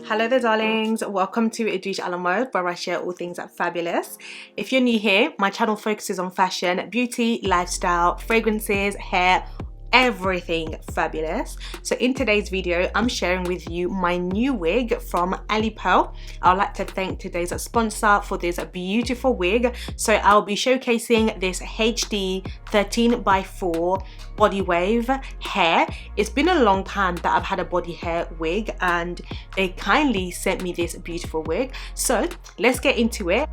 Hello there darlings, welcome to Edwigealamode, where I share all things fabulous. If you're new here, my channel focuses on fashion, beauty, lifestyle, fragrances, hair, everything fabulous. So in today's video, I'm sharing with you my new wig from Ali Pear. I'd like to thank today's sponsor for this beautiful wig. So I'll be showcasing this HD 13x4 body wave hair. It's been a long time that I've had a body hair wig and they kindly sent me this beautiful wig. So let's get into it.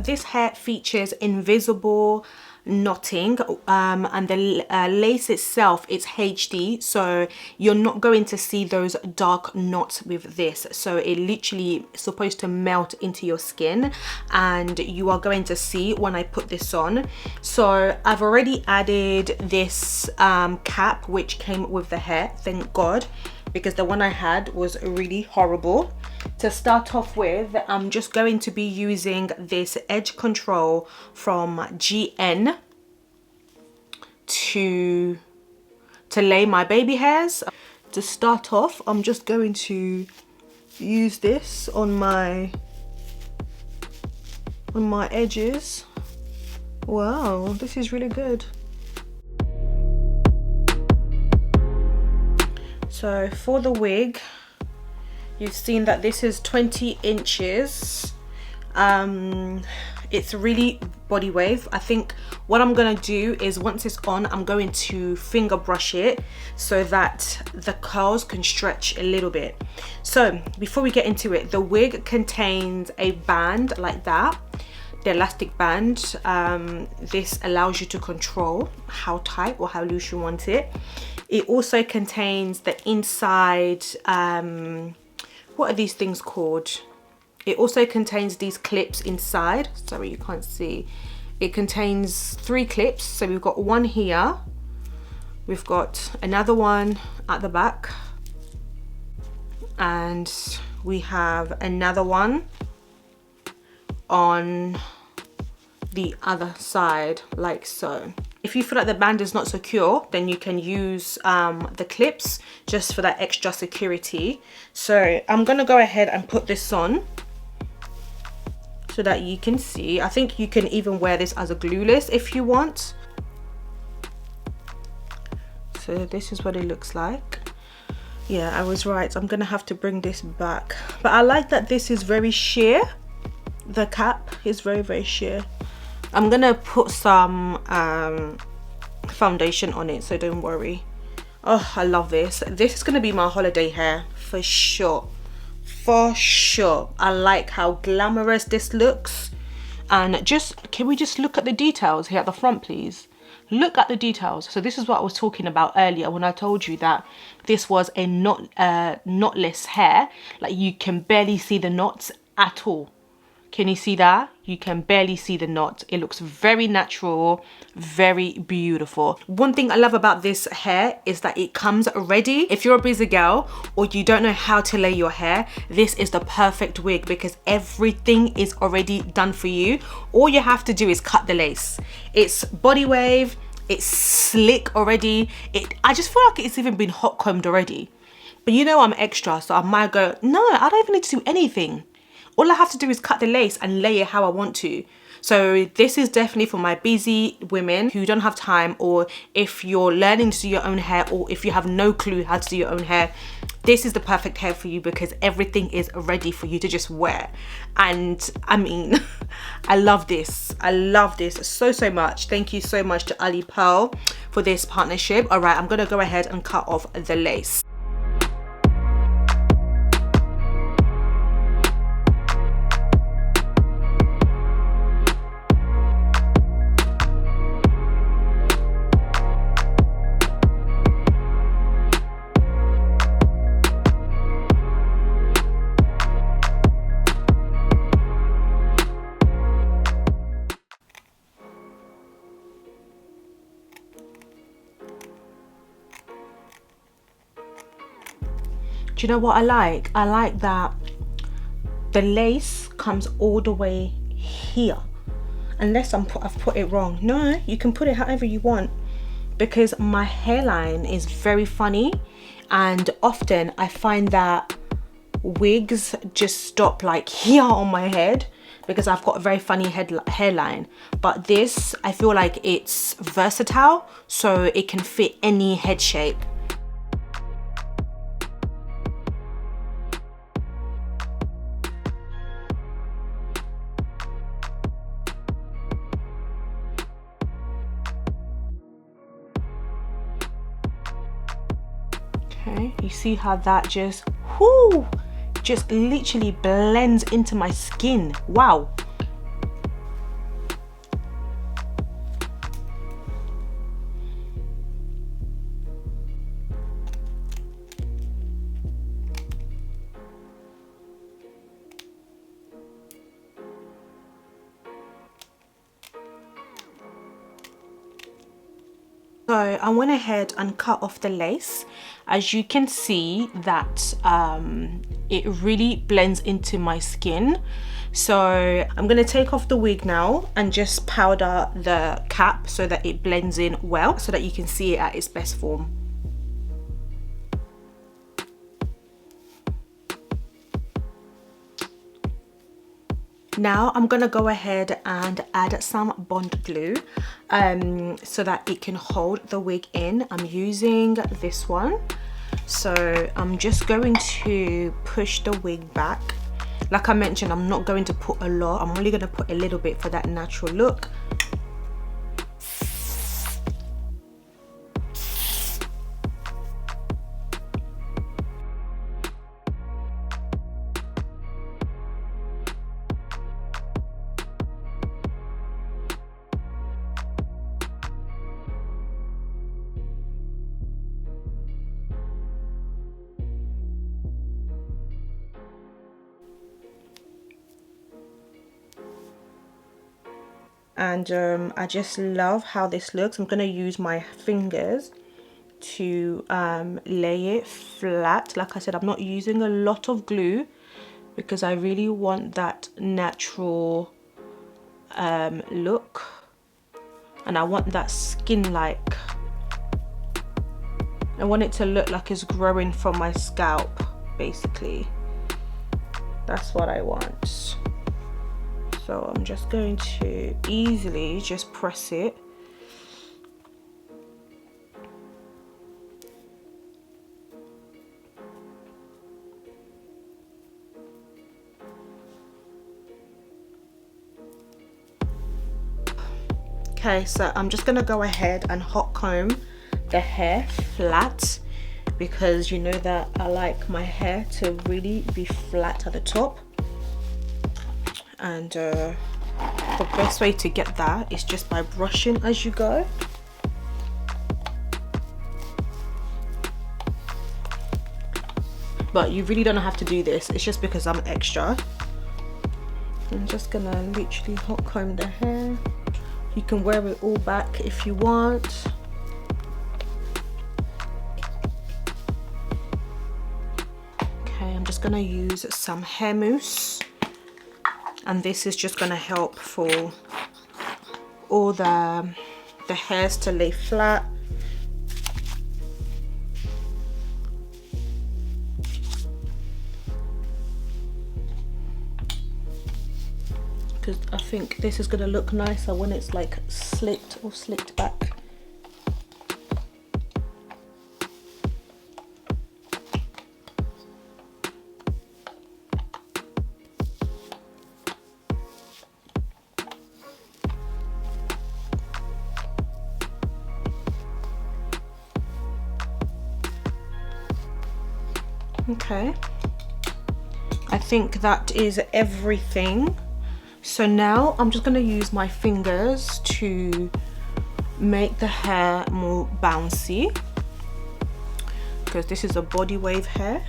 This hair features invisible knotting and the lace itself, it's HD, so you're not going to see those dark knots with this. So it literally is supposed to melt into your skin and you are going to see when I put this on. So I've already added this cap which came with the hair, thank God, because the one I had was really horrible. To start off with, I'm just going to be using this edge control from GN to lay my baby hairs. To start off, I'm just going to use this on my edges. Wow, this is really good. So for the wig, you've seen that this is 20 inches. It's really body wave. I think what I'm gonna do is once it's on, I'm going to finger brush it so that the curls can stretch a little bit. So before we get into it, the wig contains a band like that, the elastic band. This allows you to control how tight or how loose you want it. It also contains the inside, what are these things called? It also contains these clips inside. Sorry, you can't see. It contains 3 clips. So we've got one here. We've got another one at the back. And we have another one on the other side, like so. If you feel like the band is not secure, then you can use the clips just for that extra security. So I'm gonna go ahead and put this on so that you can see. I think you can even wear this as a glueless if you want. So this is what it looks like. Yeah, I was right. I'm gonna have to bring this back. But I like that this is very sheer. The cap is very, very sheer. I'm gonna put some foundation on it, so don't worry. Oh, I love this. This is gonna be my holiday hair for sure. For sure. I like how glamorous this looks. And can we just look at the details here at the front, please? Look at the details. So this is what I was talking about earlier when I told you that this was a knotless hair. Like you can barely see the knots at all. Can you see that? You can barely see the knot. It looks very natural, very beautiful. One thing I love about this hair is that it comes ready. If you're a busy girl or you don't know how to lay your hair, this is the perfect wig because everything is already done for you. All you have to do is cut the lace. It's body wave, it's slick already. I just feel like it's even been hot combed already. But you know I'm extra, so I might go, no, I don't even need to do anything. All I have to do is cut the lace and lay it how I want to. So this is definitely for my busy women who don't have time, or if you're learning to do your own hair, or if you have no clue how to do your own hair. This is the perfect hair for you because everything is ready for you to just wear. And I mean, I love this. I love this so much. Thank you so much to Ali Pear for this partnership. All right, I'm gonna go ahead and cut off the lace. Do you know what I like? I like that the lace comes all the way here. Unless I've put it wrong. No, you can put it however you want, because my hairline is very funny, and often I find that wigs just stop like here on my head because I've got a very funny hairline. But this, I feel like it's versatile, so it can fit any head shape. Okay, you see how that just literally blends into my skin. Wow. So I went ahead and cut off the lace. As you can see that it really blends into my skin. So I'm gonna take off the wig now and just powder the cap so that it blends in well, so that you can see it at its best form. Now I'm gonna go ahead and add some bond glue so that it can hold the wig in. I'm using this one. So I'm just going to push the wig back. Like I mentioned, I'm not going to put a lot. I'm only gonna put a little bit for that natural look. And I just love how this looks. I'm gonna use my fingers to lay it flat. Like I said, I'm not using a lot of glue because I really want that natural look, and I want that skin like, I want it to look like it's growing from my scalp, basically. That's what I want. So I'm just going to easily just press it. Okay, so I'm just gonna go ahead and hot comb the hair flat, because you know that I like my hair to really be flat at the top. And the best way to get that is just by brushing as you go. But you really don't have to do this, it's just because I'm extra. I'm just gonna literally hot comb the hair. You can wear it all back if you want. Okay, I'm just gonna use some hair mousse. And this is just gonna help for all the hairs to lay flat. because I think this is gonna look nicer when it's like slicked or slicked back. Okay, I think that is everything. So now I'm just going to use my fingers to make the hair more bouncy, because this is a body wave hair.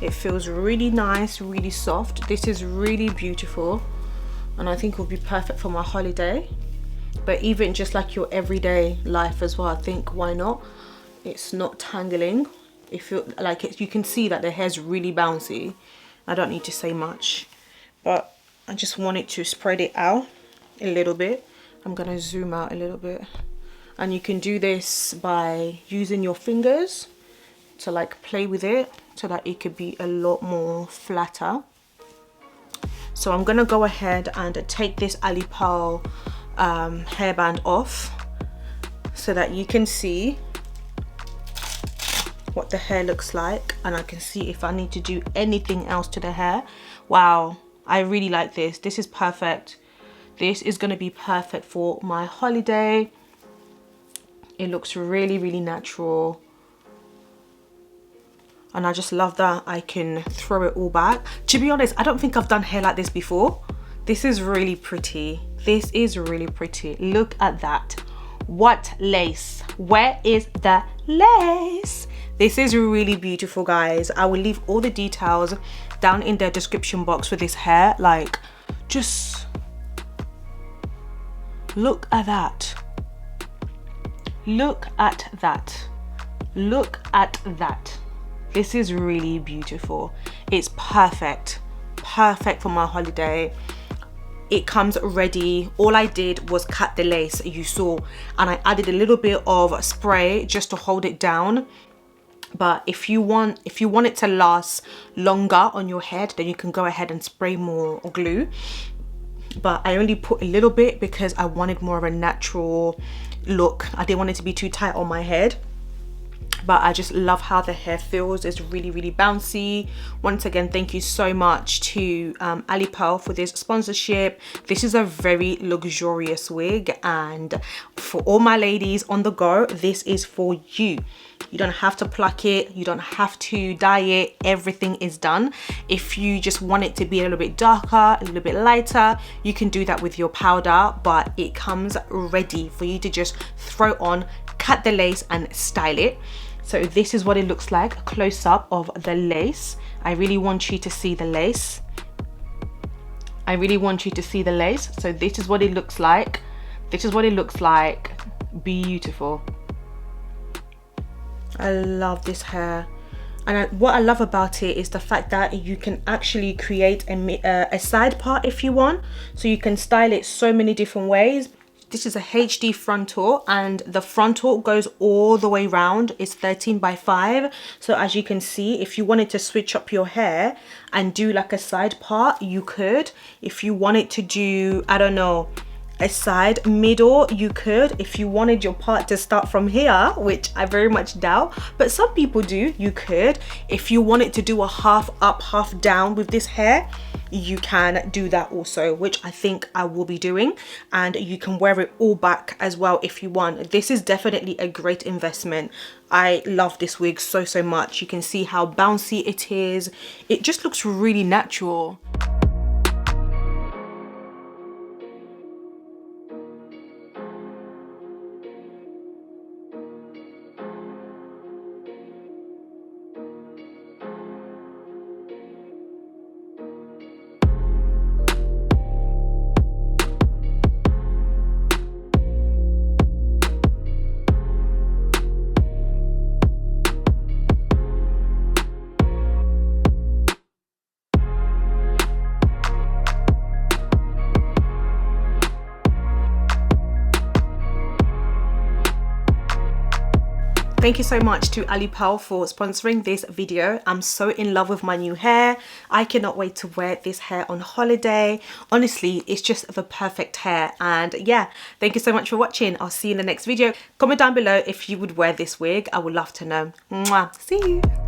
It feels really nice, really soft. This is really beautiful, and I think it will be perfect for my holiday, but even just like your everyday life as well. I think, why not? It's not tangling. It feels like it, you can see that the hair's really bouncy. I don't need to say much, but I just wanted to spread it out a little bit. I'm gonna zoom out a little bit, and you can do this by using your fingers to like play with it so that it could be a lot more flatter. So I'm gonna go ahead and take this Ali Pear hairband off so that you can see what the hair looks like, and I can see if I need to do anything else to the hair. Wow, I really like this. This is perfect. This is going to be perfect for my holiday. It looks really, really natural, and I just love that I can throw it all back. To be honest, I don't think I've done hair like this before. This is really pretty. This is really pretty. Look at that. What lace? Where is the lace? This is really beautiful, guys. I will leave all the details down in the description box for this hair. Like, just look at that. Look at that. Look at that. This is really beautiful. It's perfect. Perfect for my holiday. It comes ready. All I did was cut the lace, you saw, and I added a little bit of spray just to hold it down. But if you want it to last longer on your head, then you can go ahead and spray more glue. But I only put a little bit because I wanted more of a natural look. I didn't want it to be too tight on my head. But I just love how the hair feels. It's really, really bouncy. Once again, thank you so much to Ali Pear for this sponsorship. This is a very luxurious wig, and for all my ladies on the go, this is for you. You don't have to pluck it, you don't have to dye it, everything is done. If you just want it to be a little bit darker, a little bit lighter, you can do that with your powder, but it comes ready for you to just throw on, cut the lace and style it. So this is what it looks like, a close up of the lace. I really want you to see the lace. I really want you to see the lace. So this is what it looks like. This is what it looks like. Beautiful. I love this hair, and what I love about it is the fact that you can actually create a side part if you want, so you can style it so many different ways. This is a HD frontal, and the frontal goes all the way round. It's 13×5, so as you can see, if you wanted to switch up your hair and do like a side part, you could. If you wanted to do, I don't know, a side middle, you could. If you wanted your part to start from here, which I very much doubt, but some people do, you could. If you wanted to do a half up, half down with this hair, you can do that also, which I think I will be doing. And you can wear it all back as well if you want. This is definitely a great investment. I love this wig so much. You can see how bouncy it is. It just looks really natural. thank you so much to Ali Pear for sponsoring this video. I'm so in love with my new hair. I cannot wait to wear this hair on holiday. Honestly, it's just the perfect hair. And yeah, thank you so much for watching. I'll see you in the next video. Comment down below if you would wear this wig. I would love to know. Mwah. See you.